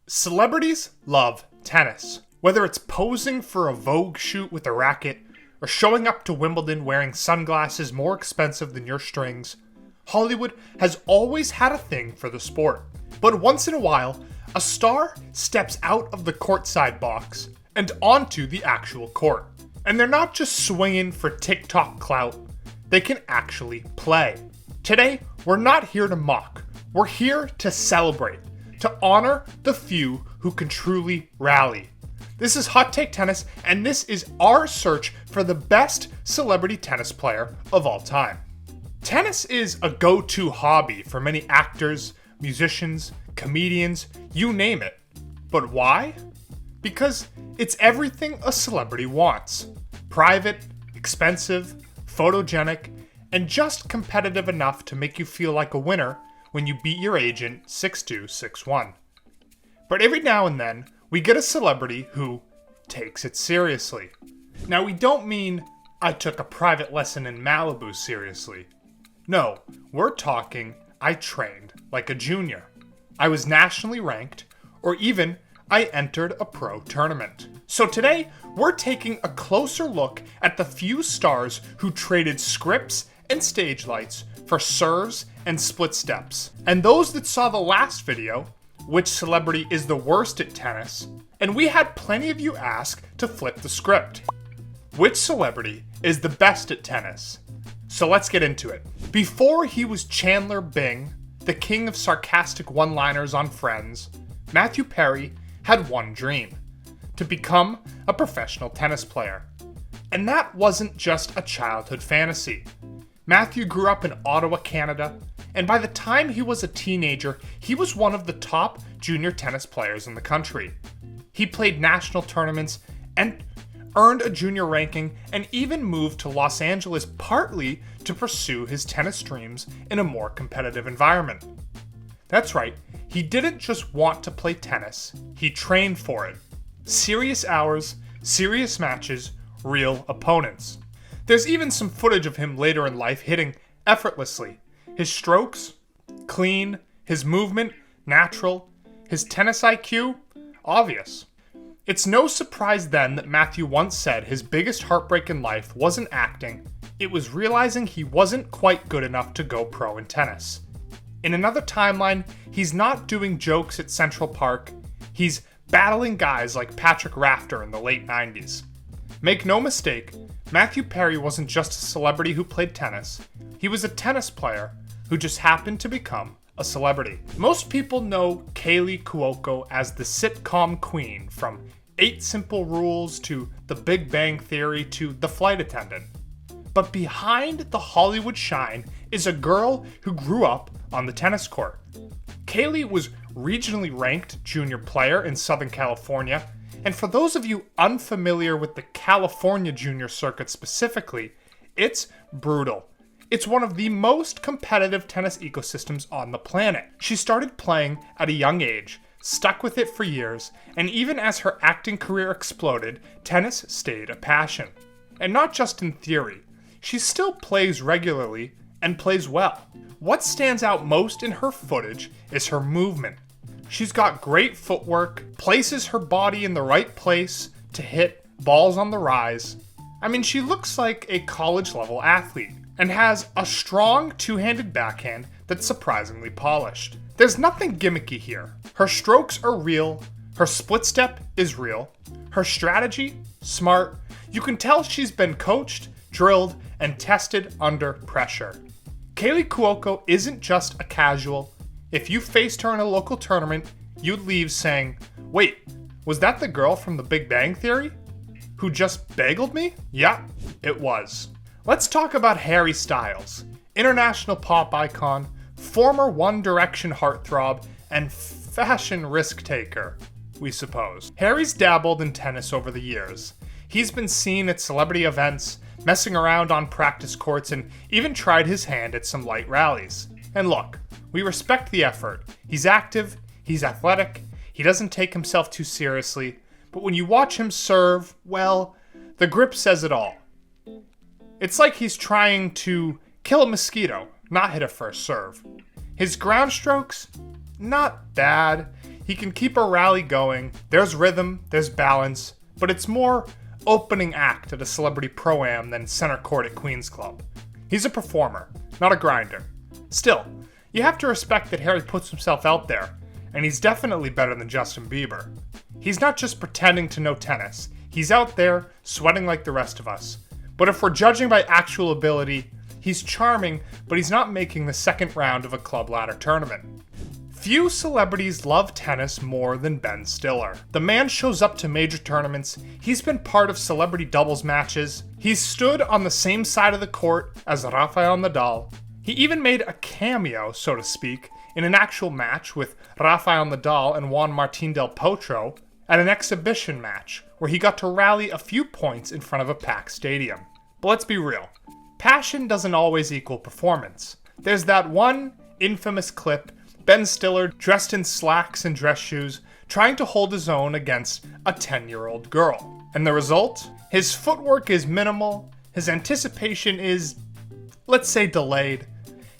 Celebrities love tennis. Whether it's posing for a Vogue shoot with a racket, or showing up to Wimbledon wearing sunglasses more expensive than your strings, Hollywood has always had a thing for the sport. But once in a while, a star steps out of the courtside box and onto the actual court. And they're not just swinging for TikTok clout, they can actually play. Today, we're not here to mock, we're here to celebrate, to honor the few who can truly rally. This is Hot Take Tennis, and this is our search for the best celebrity tennis player of all time. Tennis is a go-to hobby for many actors, musicians, comedians, you name it. But why? Because it's everything a celebrity wants. Private, expensive, photogenic, and just competitive enough to make you feel like a winner when you beat your agent 6-2, 6-1. But every now and then, we get a celebrity who takes it seriously. Now, we don't mean I took a private lesson in Malibu seriously. No, we're talking I trained like a junior. I was nationally ranked, or even I entered a pro tournament. So today, we're taking a closer look at the few stars who traded scripts and stage lights for serves and split steps. And those that saw the last video, which celebrity is the worst at tennis, and we had plenty of you ask to flip the script. Which celebrity is the best at tennis? So let's get into it. Before he was Chandler Bing, the king of sarcastic one-liners on Friends, Matthew Perry had one dream: to become a professional tennis player. And that wasn't just a childhood fantasy. Matthew grew up in Ottawa, Canada, and by the time he was a teenager, he was one of the top junior tennis players in the country. He played national tournaments and earned a junior ranking and even moved to Los Angeles partly to pursue his tennis dreams in a more competitive environment. That's right, he didn't just want to play tennis, he trained for it. Serious hours, serious matches, real opponents. There's even some footage of him later in life hitting effortlessly. His strokes, clean, his movement, natural, his tennis IQ, obvious. It's no surprise then that Matthew once said his biggest heartbreak in life wasn't acting, it was realizing he wasn't quite good enough to go pro in tennis. In another timeline, he's not doing jokes at Central Park, he's battling guys like Patrick Rafter in the late 90s. Make no mistake, Matthew Perry wasn't just a celebrity who played tennis, he was a tennis player who just happened to become a celebrity. Most people know Kaley Cuoco as the sitcom queen, from 8 Simple Rules to The Big Bang Theory to The Flight Attendant. But behind the Hollywood shine is a girl who grew up on the tennis court. Kaley was regionally ranked junior player in Southern California, and for those of you unfamiliar with the California junior circuit specifically, it's brutal. It's one of the most competitive tennis ecosystems on the planet. She started playing at a young age, stuck with it for years, and even as her acting career exploded, tennis stayed a passion. And not just in theory, she still plays regularly and plays well. What stands out most in her footage is her movement. She's got great footwork, places her body in the right place to hit balls on the rise. I mean, she looks like a college-level athlete and has a strong two-handed backhand that's surprisingly polished. There's nothing gimmicky here. Her strokes are real, her split step is real, her strategy, smart. You can tell she's been coached, drilled, and tested under pressure. Kaley Cuoco isn't just a casual. If you faced her in a local tournament, you'd leave saying, "Wait, was that the girl from The Big Bang Theory? Who just bageled me?" Yeah, it was. Let's talk about Harry Styles, international pop icon, former One Direction heartthrob, and fashion risk taker, we suppose. Harry's dabbled in tennis over the years. He's been seen at celebrity events, messing around on practice courts, and even tried his hand at some light rallies. And look, we respect the effort. He's active, he's athletic, he doesn't take himself too seriously, but when you watch him serve, well, the grip says it all. It's like he's trying to kill a mosquito, not hit a first serve. His ground strokes, not bad. He can keep a rally going, there's rhythm, there's balance, but it's more opening act at a celebrity pro-am than center court at Queen's Club. He's a performer, not a grinder. Still, you have to respect that Harry puts himself out there, and he's definitely better than Justin Bieber. He's not just pretending to know tennis, he's out there sweating like the rest of us. But if we're judging by actual ability, he's charming, but he's not making the second round of a club ladder tournament. Few celebrities love tennis more than Ben Stiller. The man shows up to major tournaments, he's been part of celebrity doubles matches, he's stood on the same side of the court as Rafael Nadal. He even made a cameo, so to speak, in an actual match with Rafael Nadal and Juan Martín del Potro at an exhibition match where he got to rally a few points in front of a packed stadium. But let's be real, passion doesn't always equal performance. There's that one infamous clip, Ben Stiller dressed in slacks and dress shoes, trying to hold his own against a 10-year-old girl. And the result? His footwork is minimal, his anticipation is, let's say, delayed.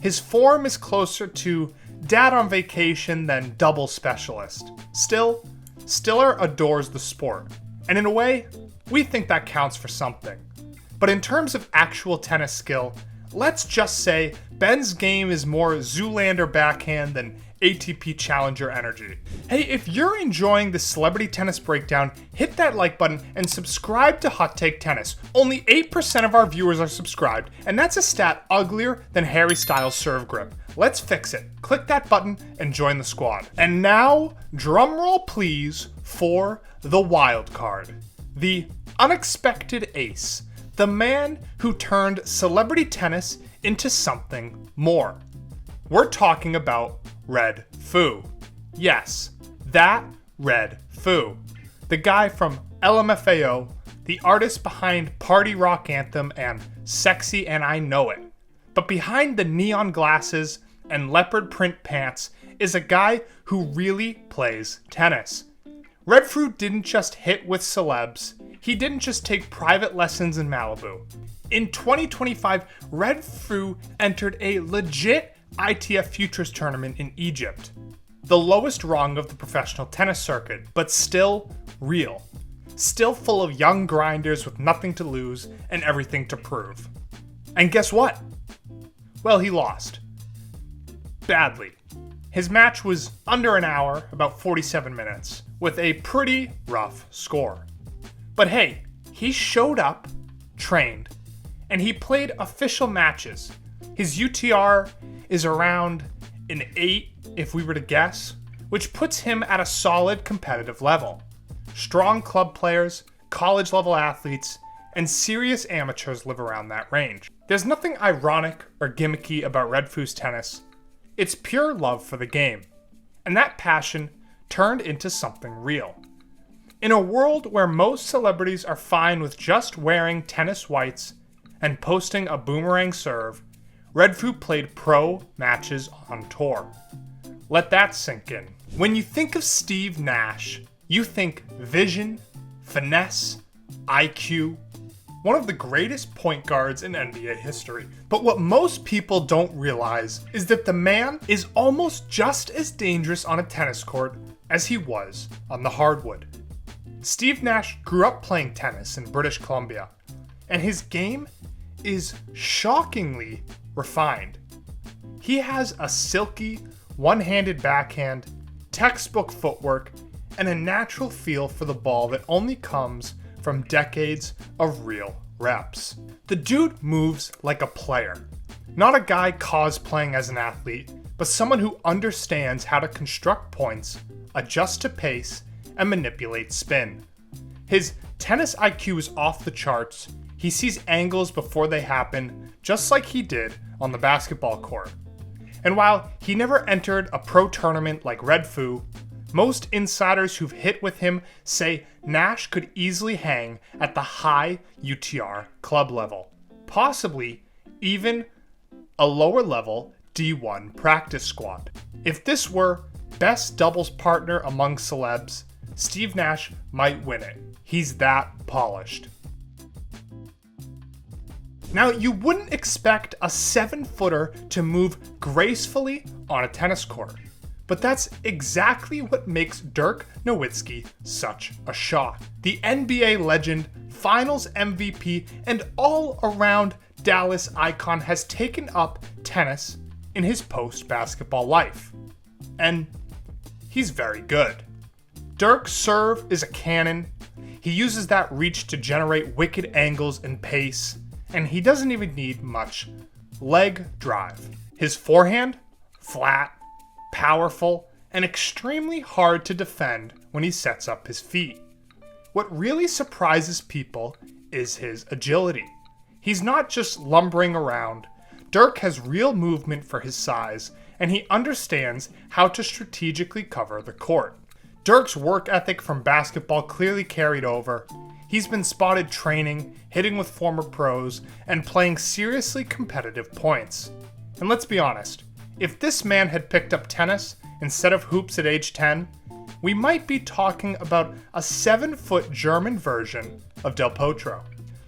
His form is closer to dad on vacation than double specialist. Still, Stiller adores the sport. And in a way, we think that counts for something. But in terms of actual tennis skill, let's just say Ben's game is more Zoolander backhand than ATP Challenger energy. Hey, if you're enjoying the Celebrity Tennis Breakdown, hit that like button and subscribe to Hot Take Tennis. Only 8% of our viewers are subscribed, and that's a stat uglier than Harry Styles' serve grip. Let's fix it. Click that button and join the squad. And now, drumroll please for the wild card. The unexpected ace. The man who turned celebrity tennis into something more. We're talking about Redfoo. Yes, that Redfoo. The guy from LMFAO, the artist behind Party Rock Anthem and Sexy and I Know It. But behind the neon glasses and leopard print pants is a guy who really plays tennis. Redfoo didn't just hit with celebs. He didn't just take private lessons in Malibu. In 2025, Redfoo entered a legit ITF Futures tournament in Egypt. The lowest rung of the professional tennis circuit, but still real. Still full of young grinders with nothing to lose and everything to prove. And guess what? Well, he lost. Badly. His match was under an hour, about 47 minutes, with a pretty rough score. But hey, he showed up, trained, and he played official matches. His UTR is around an 8, if we were to guess, which puts him at a solid competitive level. Strong club players, college-level athletes, and serious amateurs live around that range. There's nothing ironic or gimmicky about Redfoo's tennis. It's pure love for the game, and that passion turned into something real. In a world where most celebrities are fine with just wearing tennis whites and posting a boomerang serve, Redfoo played pro matches on tour. Let that sink in. When you think of Steve Nash, you think vision, finesse, IQ, one of the greatest point guards in NBA history. But what most people don't realize is that the man is almost just as dangerous on a tennis court as he was on the hardwood. Steve Nash grew up playing tennis in British Columbia, and his game is shockingly refined. He has a silky, one-handed backhand, textbook footwork, and a natural feel for the ball that only comes from decades of real reps. The dude moves like a player, not a guy cosplaying as an athlete, but someone who understands how to construct points, adjust to pace, and manipulate spin. His tennis IQ is off the charts. He sees angles before they happen, just like he did on the basketball court. And while he never entered a pro tournament like Redfoo, most insiders who've hit with him say Nash could easily hang at the high UTR club level, possibly even a lower level D1 practice squad. If this were best doubles partner among celebs, Steve Nash might win it. He's that polished. Now, you wouldn't expect a 7-footer to move gracefully on a tennis court, But that's exactly what makes Dirk Nowitzki such a shock. The NBA legend, finals MVP, and all-around Dallas icon has taken up tennis in his post-basketball life. And he's very good. Dirk's serve is a cannon. He uses that reach to generate wicked angles and pace, and he doesn't even need much leg drive. His forehand, flat, powerful, and extremely hard to defend when he sets up his feet. What really surprises people is his agility. He's not just lumbering around. Dirk has real movement for his size, and he understands how to strategically cover the court. Dirk's work ethic from basketball clearly carried over. He's been spotted training, hitting with former pros, and playing seriously competitive points. And let's be honest, if this man had picked up tennis instead of hoops at age 10, we might be talking about a 7-foot German version of Del Potro.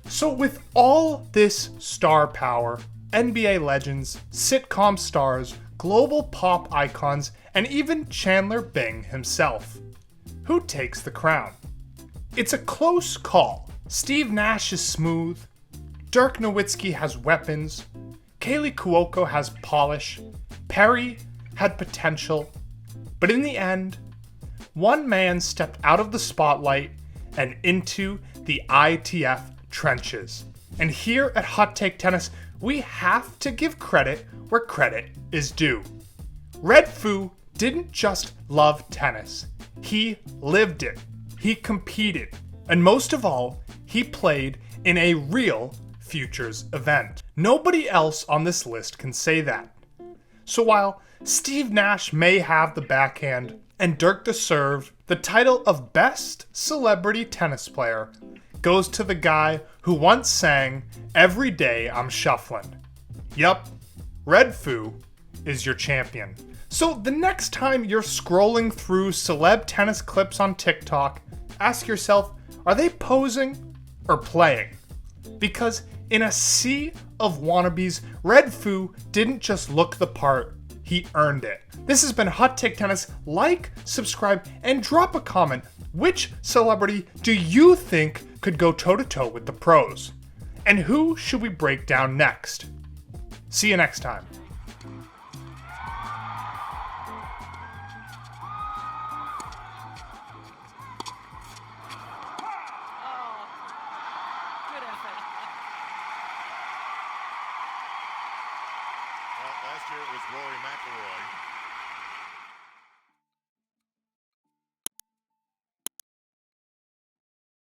So with all this star power, NBA legends, sitcom stars, global pop icons, and even Chandler Bing himself, who takes the crown? It's a close call. Steve Nash is smooth. Dirk Nowitzki has weapons. Kaylee Cuoco has polish. Perry had potential. But in the end, one man stepped out of the spotlight and into the ITF trenches. And here at Hot Take Tennis, we have to give credit where credit is due. Redfoo didn't just love tennis. He lived it. He competed. And most of all, he played in a real futures event. Nobody else on this list can say that. So while Steve Nash may have the backhand and Dirk the serve, the title of best celebrity tennis player goes to the guy who once sang, "Every day I'm shuffling." Yup, Redfoo is your champion. So the next time you're scrolling through celeb tennis clips on TikTok, ask yourself, are they posing or playing? Because in a sea of wannabes, Redfoo didn't just look the part, he earned it. This has been Hot Take Tennis. Like, subscribe, and drop a comment. Which celebrity do you think could go toe-to-toe with the pros? And who should we break down next? See you next time.